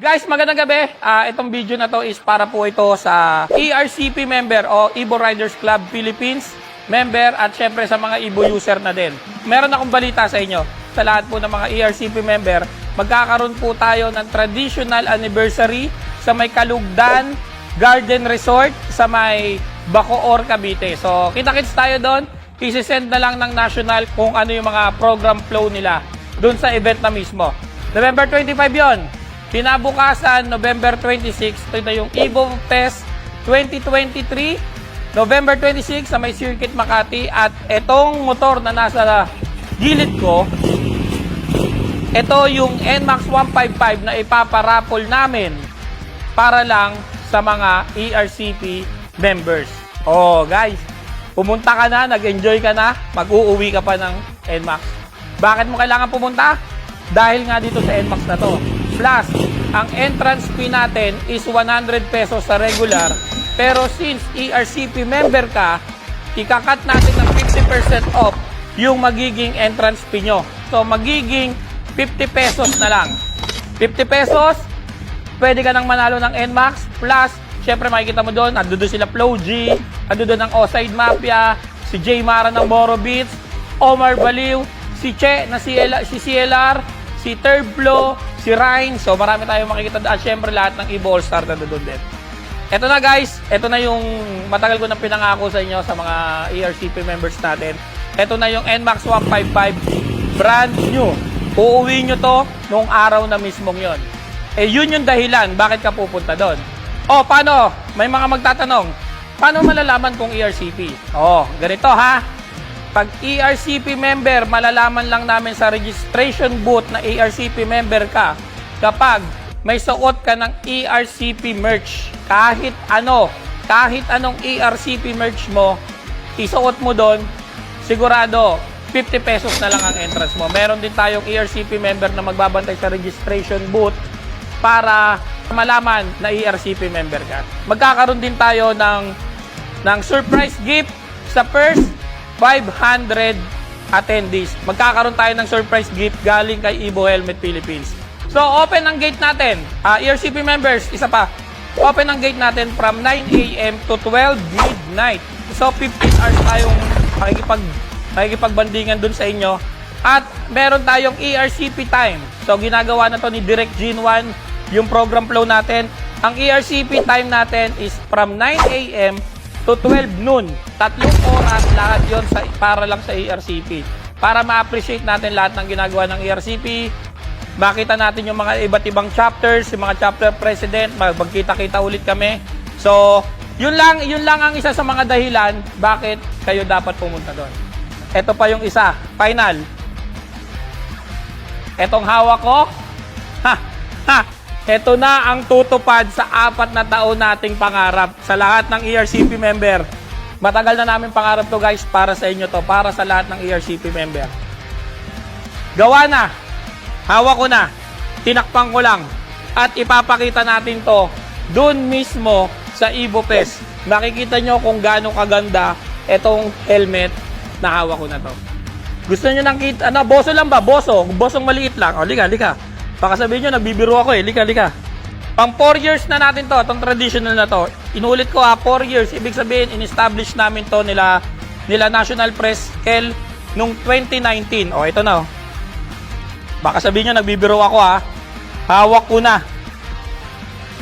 Guys, magandang gabi. Itong video na to is para po ito sa ERCP member o Evo Riders Club Philippines member at syempre sa mga Evo user na din. Meron akong balita sa inyo. Sa lahat po ng mga ERCP member, magkakaroon po tayo ng traditional anniversary sa may Kalugdan Garden Resort sa may Bacoor, Cavite. So, kita-kits tayo doon. Isi-send na lang ng national kung ano yung mga program flow nila doon sa event na mismo. November 25 yon. Kinabukasan, November 26, ito na yung Evo Fest 2023, November 26 sa may Circuit Makati. At itong motor na nasa gilid ko, ito yung NMAX 155 na ipaparapol namin para lang sa mga ERCP members. Oh guys, pumunta ka na, nag-enjoy ka na, mag-uuwi ka pa ng NMAX. Bakit mo kailangan pumunta? Dahil nga dito sa NMAX na to. Plus, ang entrance fee natin is 100 pesos sa regular. Pero since ERCP member ka, ikakat natin ng 50% off yung magiging entrance fee nyo. So, magiging 50 pesos na lang. 50 pesos, pwede ka nang manalo ng NMAX. Plus, syempre makikita mo doon, ando doon sila Flo G, ando doon ang Oside Mafia, si Jay Mara ng Moro Beats, Omar Baliw, si Che na si CLR, si Turblo, si Ryan. So marami tayong makikita at syempre lahat ng Evo All-Star na doon din. Ito na guys, ito na yung matagal ko nang pinangako sa inyo sa mga ERCP members natin. Ito na yung NMAX 155 brand new. Uuwi nyo to nung araw na mismong yon. Eh yun yung dahilan bakit ka pupunta doon. O paano? May mga magtatanong, paano malalaman kung ERCP? O, ganito ha. Pag ERCP member, malalaman lang namin sa registration booth na ERCP member ka kapag may suot ka ng ERCP merch. Kahit anong ERCP merch mo, isuot mo doon, sigurado 50 pesos na lang ang entrance mo. Meron din tayong ERCP member na magbabantay sa registration booth para malaman na ERCP member ka. Magkakaroon din tayo ng surprise gift sa first 500 attendees. Magkakaroon tayo ng surprise gift galing kay Evo Helmet Philippines. So, open ang gate natin. ERCP members, isa pa. Open ang gate natin from 9 AM to 12 midnight. So, 15 hours tayong makikipagbandingan dun sa inyo. At meron tayong ERCP time. So, ginagawa na to ni Direct Gene 1 yung program flow natin. Ang ERCP time natin is from 9 AM to 12 noon. 3 oras lahat yon para lang sa ERCP. Para ma-appreciate natin lahat ng ginagawa ng ERCP. Makita natin yung mga iba't ibang chapters, yung mga chapter president, magkita-kita ulit kami. So, yun lang ang isa sa mga dahilan bakit kayo dapat pumunta doon. Ito pa yung isa, final. Etong hawak ko, ito na ang tutupad sa 4 na taon nating pangarap sa lahat ng ERCP member. Matagal na namin pangarap to guys, para sa inyo to, para sa lahat ng ERCP member. Gawa na, hawak ko na, tinakpan ko lang, at ipapakita natin to dun mismo sa Evo Fest. Makikita nyo kung gaano kaganda itong helmet na hawak ko na to. Gusto nyo nang kita, boso lang ba? Bosong maliit lang. O, lika. Baka sabihin nyo, nagbibiro ako eh. Lika. Pang 4 years na natin to, itong traditional na to. Inulit ko 4 years. Ibig sabihin, in-establish namin to nila National Press L nung 2019. O, ito na. Baka sabihin nyo, nagbibiro ako Hawak ko na.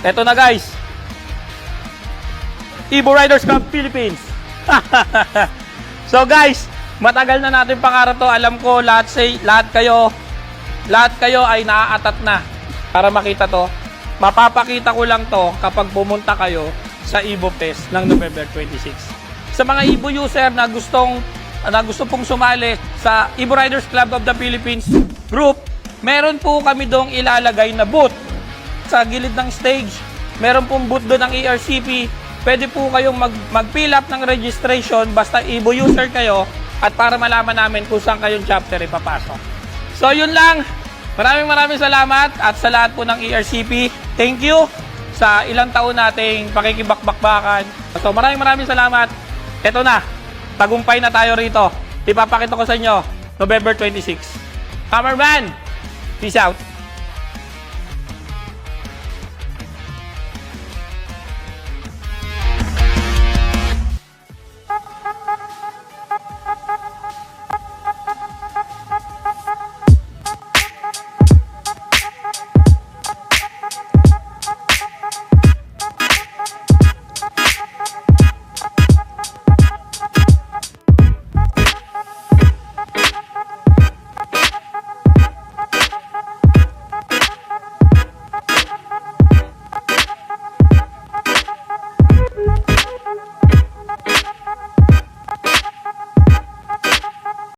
Ito na guys. Evo Riders Club Philippines. So guys, matagal na natin pangarap to. Alam ko, lahat kayo ay naaatat na para makita to. Mapapakita ko lang to kapag pumunta kayo sa Evo Fest ng November 26. Sa mga Evo user na gusto pong sumali sa Evo Riders Club of the Philippines group, meron po kami doong ilalagay na booth sa gilid ng stage. Meron pong booth doon ng ERCP. Pwede po kayong mag-fill up ng registration basta Evo user kayo at para malaman namin kung saan kayong chapter ipapasok. So yun lang. Maraming salamat at sa lahat po ng ERCP. Thank you sa ilang taon nating pakikibakbakbakan. So maraming salamat. Ito na. Tagumpay na tayo rito. Ipapakita ko sa inyo November 26. Cameraman, peace out.